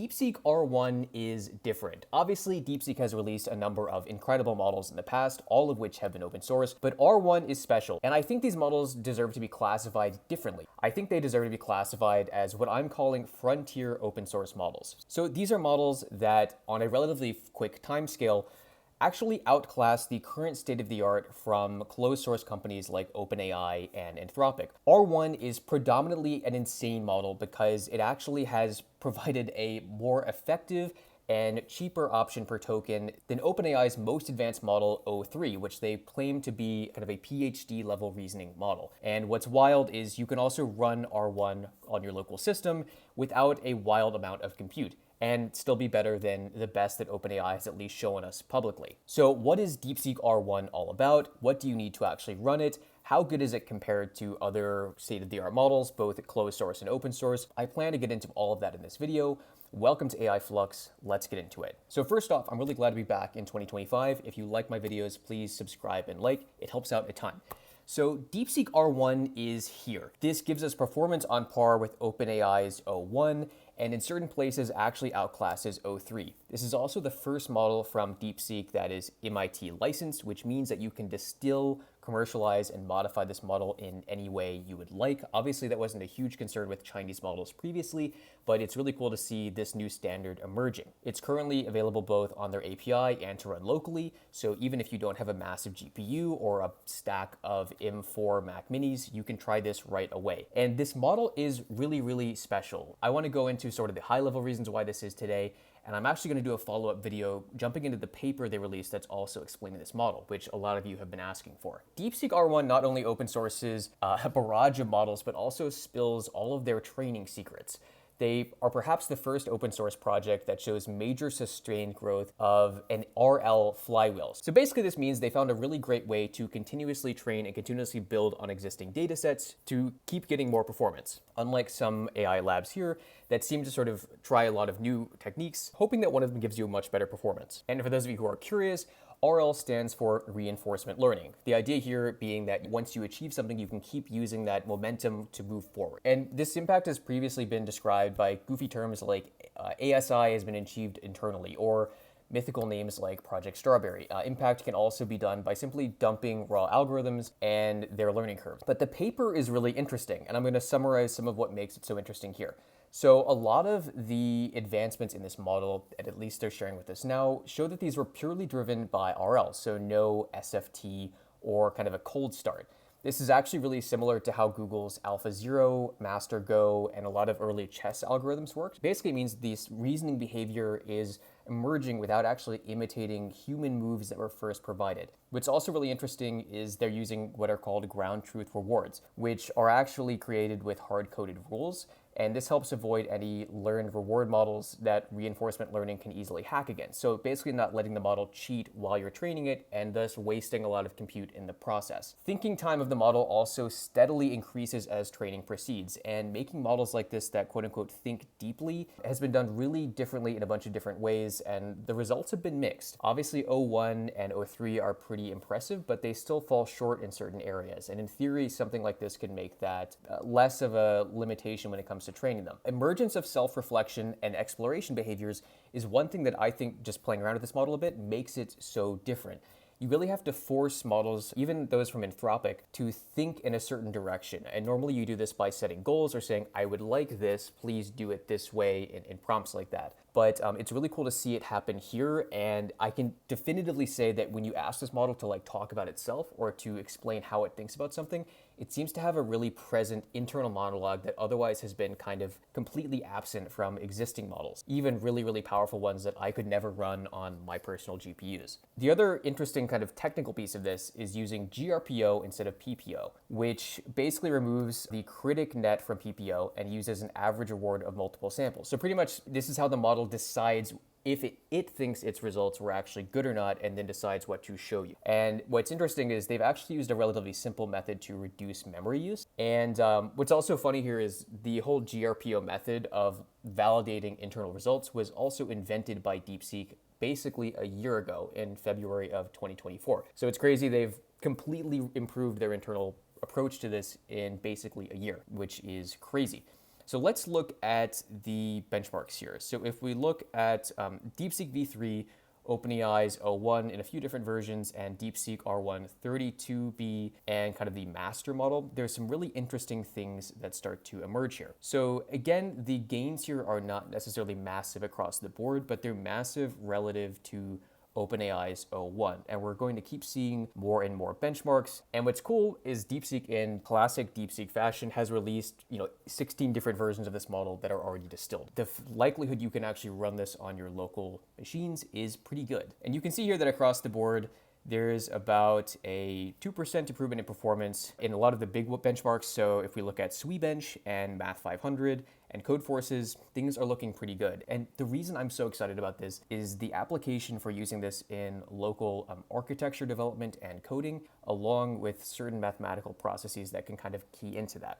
DeepSeek R1 is different. Obviously, DeepSeek has released a number of incredible models in the past, all of which have been open source, but R1 is special, and I think these models deserve to be classified differently. I think they deserve to be classified as what I'm calling frontier open source models. So these are models that, on a relatively quick timescale, actually outclass the current state of the art from closed source companies like OpenAI and Anthropic. R1 is predominantly an insane model because it actually has provided a more effective and cheaper option per token than OpenAI's most advanced model O3, which they claim to be kind of a PhD level reasoning model. And what's wild is you can also run R1 on your local system without a wild amount of compute and still be better than the best that OpenAI has at least shown us publicly. So what is DeepSeek R1 all about? What do you need to actually run it? How good is it compared to other state-of-the-art models, both closed source and open source? I plan to get into all of that in this video. Welcome to AI Flux. Let's get into it. So first off, I'm really glad to be back in 2025. If you like my videos, please subscribe and like. It helps out a ton. So DeepSeek R1 is here. This gives us performance on par with OpenAI's O1, and in certain places actually outclasses O3. This is also the first model from DeepSeek that is MIT licensed, which means that you can distill, commercialize, and modify this model in any way you would like. Obviously, that wasn't a huge concern with Chinese models previously, but it's really cool to see this new standard emerging. It's currently available both on their API and to run locally, so even if you don't have a massive GPU or a stack of M4 Mac minis, you can try this right away. And this model is really, really special. I want to go into sort of the high-level reasons why this is today, and I'm actually going to do a follow-up video jumping into the paper they released that's also explaining this model, which a lot of you have been asking for. DeepSeek R1 not only open sources a barrage of models, but also spills all of their training secrets. They are perhaps the first open source project that shows major sustained growth of an RL flywheel. So basically this means they found a really great way to continuously train and continuously build on existing data sets to keep getting more performance. Unlike some AI labs here that seem to sort of try a lot of new techniques, hoping that one of them gives you a much better performance. And for those of you who are curious, RL stands for reinforcement learning. The idea here being that once you achieve something, you can keep using that momentum to move forward. And this impact has previously been described by goofy terms like ASI has been achieved internally, or mythical names like Project Strawberry. Impact can also be done by simply dumping raw algorithms and their learning curves. But the paper is really interesting, and I'm going to summarize some of what makes it so interesting here. So a lot of the advancements in this model, at least they're sharing with us now, show that these were purely driven by RL, so no SFT or kind of a cold start. This is actually really similar to how Google's AlphaZero, MasterGo, and a lot of early chess algorithms worked. Basically, it means this reasoning behavior is emerging without actually imitating human moves that were first provided. What's also really interesting is they're using what are called ground truth rewards, which are actually created with hard-coded rules. And this helps avoid any learned reward models that reinforcement learning can easily hack against. So basically not letting the model cheat while you're training it and thus wasting a lot of compute in the process. Thinking time of the model also steadily increases as training proceeds, and making models like this that quote unquote think deeply has been done really differently in a bunch of different ways, and the results have been mixed. Obviously O1 and O3 are pretty impressive, but they still fall short in certain areas. And in theory, something like this can make that less of a limitation when it comes to training them. Emergence of self-reflection and exploration behaviors is one thing that I think, just playing around with this model a bit, makes it so different. You really have to force models, even those from Anthropic, to think in a certain direction. And normally you do this by setting goals or saying, I would like this, please do it this way, in prompts like that. But it's really cool to see it happen here, and I can definitively say that when you ask this model to talk about itself or to explain how it thinks about something, it seems to have a really present internal monologue that otherwise has been kind of completely absent from existing models, even really, really powerful ones that I could never run on my personal GPUs. The other interesting kind of technical piece of this is using GRPO instead of PPO, which basically removes the critic net from PPO and uses an average reward of multiple samples. So pretty much this is how the model decides if it thinks its results were actually good or not, and then decides what to show you. And what's interesting is they've actually used a relatively simple method to reduce memory use. And what's also funny here is the whole GRPO method of validating internal results was also invented by DeepSeek basically a year ago in February of 2024. So it's crazy they've completely improved their internal approach to this in basically a year, which is crazy. So let's look at the benchmarks here. So if we look at DeepSeek v3, OpenAI's O1 in a few different versions, and DeepSeek R1 32B, and kind of the master model, there's some really interesting things that start to emerge here. So again, the gains here are not necessarily massive across the board, but they're massive relative to OpenAI's O1, and we're going to keep seeing more and more benchmarks. And what's cool is DeepSeek, in classic DeepSeek fashion, has released 16 different versions of this model that are already distilled. The likelihood you can actually run this on your local machines is pretty good. And you can see here that across the board, there's about a 2% improvement in performance in a lot of the big benchmarks. So if we look at SWE-bench and Math 500 and Codeforces, things are looking pretty good. And the reason I'm so excited about this is the application for using this in local architecture development and coding, along with certain mathematical processes that can kind of key into that.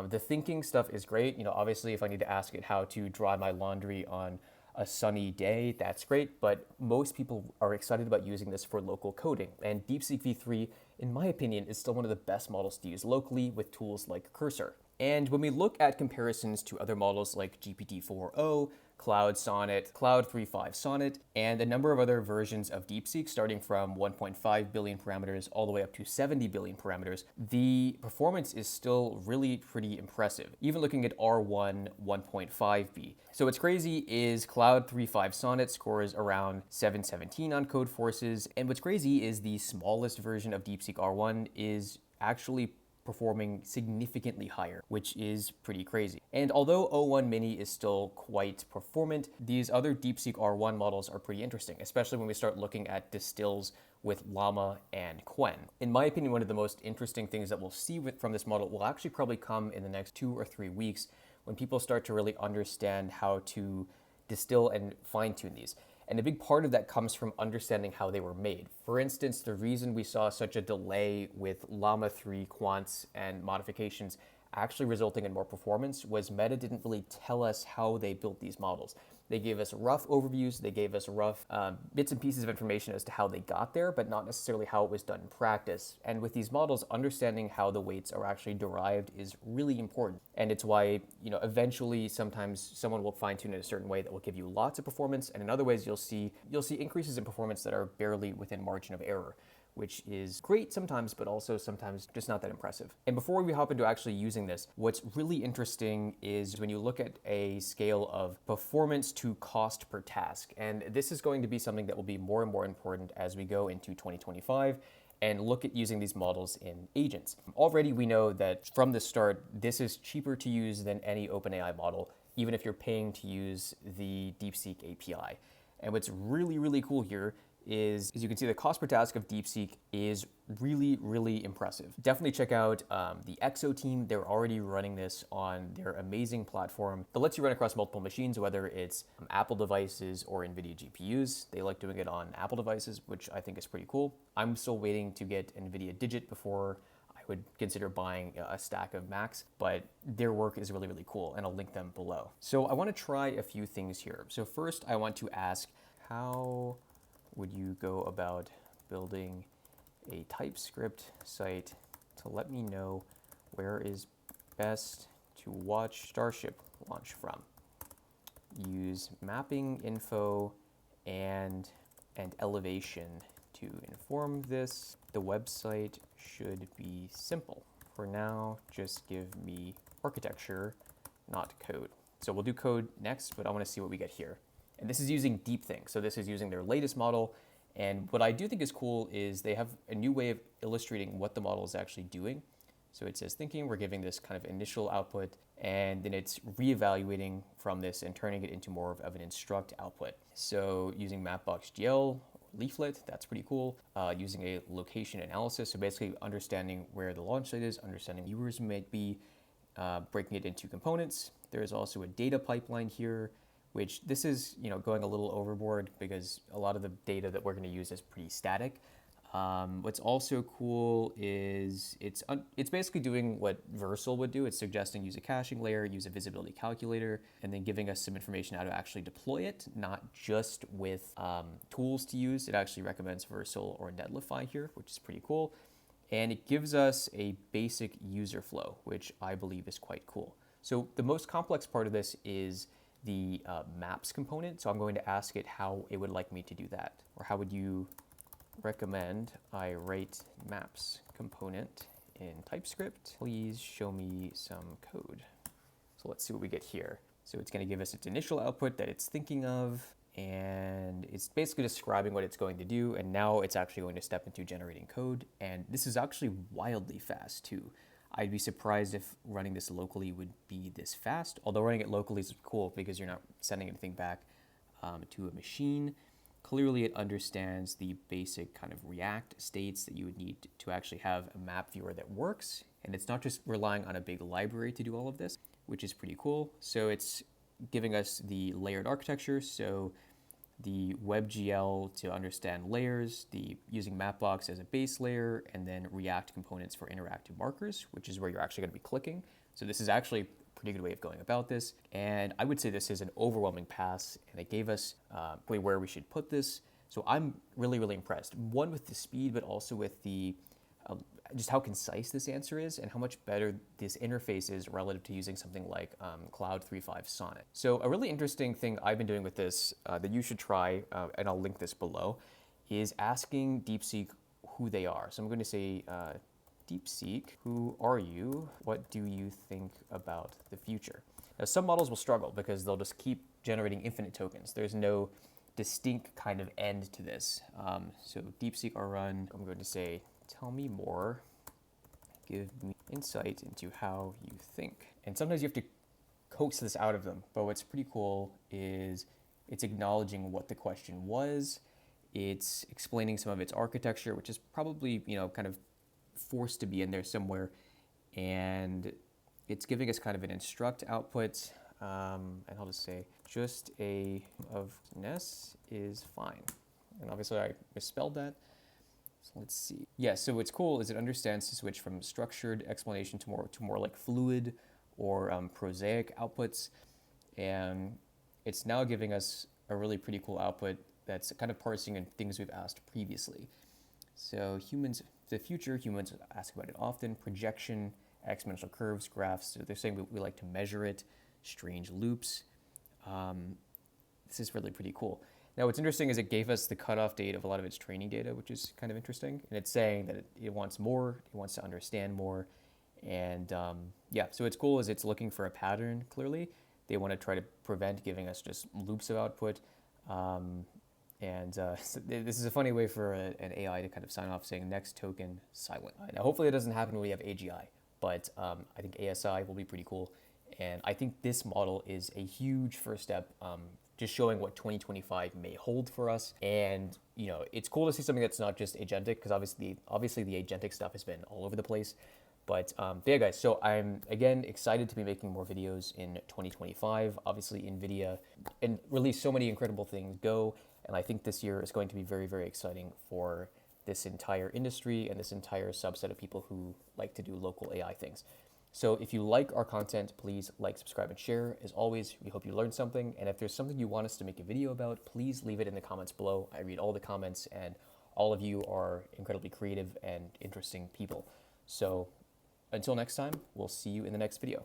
The thinking stuff is great. Obviously, if I need to ask it how to dry my laundry on a sunny day, that's great, but most people are excited about using this for local coding. And DeepSeek v3, in my opinion, is still one of the best models to use locally with tools like Cursor. And when we look at comparisons to other models like GPT-4o, Cloud Sonnet, Cloud 3.5 Sonnet, and a number of other versions of DeepSeek starting from 1.5 billion parameters all the way up to 70 billion parameters, the performance is still really pretty impressive, even looking at R1 1.5b. So what's crazy is Cloud 3.5 Sonnet scores around 717 on Codeforces, and what's crazy is the smallest version of DeepSeek R1 is actually performing significantly higher, which is pretty crazy. And although O1 Mini is still quite performant, these other DeepSeek R1 models are pretty interesting, especially when we start looking at distills with Llama and Qwen. In my opinion, one of the most interesting things that we'll see from this model will actually probably come in the next 2 or 3 weeks when people start to really understand how to distill and fine-tune these. And a big part of that comes from understanding how they were made. For instance, the reason we saw such a delay with Llama 3 quants and modifications actually resulting in more performance was Meta didn't really tell us how they built these models. They gave us rough overviews, they gave us rough bits and pieces of information as to how they got there, but not necessarily how it was done in practice. And with these models, understanding how the weights are actually derived is really important. And it's why, eventually sometimes someone will fine tune it a certain way that will give you lots of performance, and in other ways you'll see increases in performance that are barely within margin of error, which is great sometimes, but also sometimes just not that impressive. And before we hop into actually using this, what's really interesting is when you look at a scale of performance to cost per task. And this is going to be something that will be more and more important as we go into 2025 and look at using these models in agents. Already we know that from the start, this is cheaper to use than any OpenAI model, even if you're paying to use the DeepSeek API. And what's really, really cool here is, as you can see, the cost per task of DeepSeek is really, really impressive. Definitely check out the EXO team. They're already running this on their amazing platform that lets you run across multiple machines, whether it's Apple devices or NVIDIA GPUs. They like doing it on Apple devices, which I think is pretty cool. I'm still waiting to get NVIDIA Digit before I would consider buying a stack of Macs, but their work is really, really cool, and I'll link them below. So I want to try a few things here. So first, I want to ask, how would you go about building a TypeScript site to let me know where is best to watch Starship launch from? Use mapping info and elevation to inform this. The website should be simple. For now, just give me architecture, not code. So we'll do code next, but I want to see what we get here. And this is using DeepThink. So this is using their latest model. And what I do think is cool is they have a new way of illustrating what the model is actually doing. So it says thinking, we're giving this kind of initial output, and then it's reevaluating from this and turning it into more of an instruct output. So using Mapbox.gl leaflet, that's pretty cool. Using a location analysis, so basically understanding where the launch site is, understanding viewers might be, breaking it into components. There is also a data pipeline here, which this is going a little overboard because a lot of the data that we're going to use is pretty static. What's also cool is it's basically doing what Versal would do. It's suggesting use a caching layer, use a visibility calculator, and then giving us some information how to actually deploy it, not just with tools to use. It actually recommends Versal or Netlify here, which is pretty cool. And it gives us a basic user flow, which I believe is quite cool. So the most complex part of this is the maps component. So I'm going to ask it how it would like me to do that, or how would you recommend I write maps component in TypeScript. Please show me some code. So let's see what we get here. So it's going to give us its initial output that it's thinking of, and it's basically describing what it's going to do, and now it's actually going to step into generating code, and this is actually wildly fast too. I'd be surprised if running this locally would be this fast, although running it locally is cool because you're not sending anything back to a machine. Clearly it understands the basic kind of React states that you would need to actually have a map viewer that works, and it's not just relying on a big library to do all of this, which is pretty cool. So it's giving us the layered architecture, so the WebGL to understand layers, the using Mapbox as a base layer, and then React components for interactive markers, which is where you're actually going to be clicking. So this is actually a pretty good way of going about this. And I would say this is an overwhelming pass, and it gave us where we should put this. So I'm really, really impressed. One, with the speed, but also with the just how concise this answer is and how much better this interface is relative to using something like Cloud 3.5 Sonnet. So a really interesting thing I've been doing with this that you should try, and I'll link this below, is asking DeepSeek who they are. So I'm going to say, DeepSeek, who are you? What do you think about the future? Now, some models will struggle because they'll just keep generating infinite tokens. There's no distinct kind of end to this. So DeepSeek R1, I'm going to say, tell me more, give me insight into how you think. And sometimes you have to coax this out of them, but what's pretty cool is it's acknowledging what the question was, it's explaining some of its architecture, which is probably, kind of forced to be in there somewhere, and it's giving us kind of an instruct output, and I'll just say, just a of ness is fine. And obviously I misspelled that. So let's see. Yeah, so what's cool is it understands to switch from structured explanation to more like fluid or prosaic outputs. And it's now giving us a really pretty cool output that's kind of parsing in things we've asked previously. So humans, the future, humans ask about it often. Projection, exponential curves, graphs. So they're saying we like to measure it. Strange loops. This is really pretty cool. Now, what's interesting is it gave us the cutoff date of a lot of its training data, which is kind of interesting. And it's saying that it wants more, it wants to understand more. And yeah, so what's cool is it's looking for a pattern, clearly. They want to try to prevent giving us just loops of output. So this is a funny way for an AI to kind of sign off saying next token silent. Now, hopefully it doesn't happen when we have AGI, but I think ASI will be pretty cool. And I think this model is a huge first step, just showing what 2025 may hold for us. And it's cool to see something that's not just agentic, because obviously the agentic stuff has been all over the place. But yeah, guys, so I'm again excited to be making more videos in 2025. Obviously, NVIDIA and release so many incredible things go, and I think this year is going to be very, very exciting for this entire industry and this entire subset of people who like to do local AI things. So if you like our content, please like, subscribe, and share. As always, we hope you learned something. And if there's something you want us to make a video about, please leave it in the comments below. I read all the comments, and all of you are incredibly creative and interesting people. So until next time, we'll see you in the next video.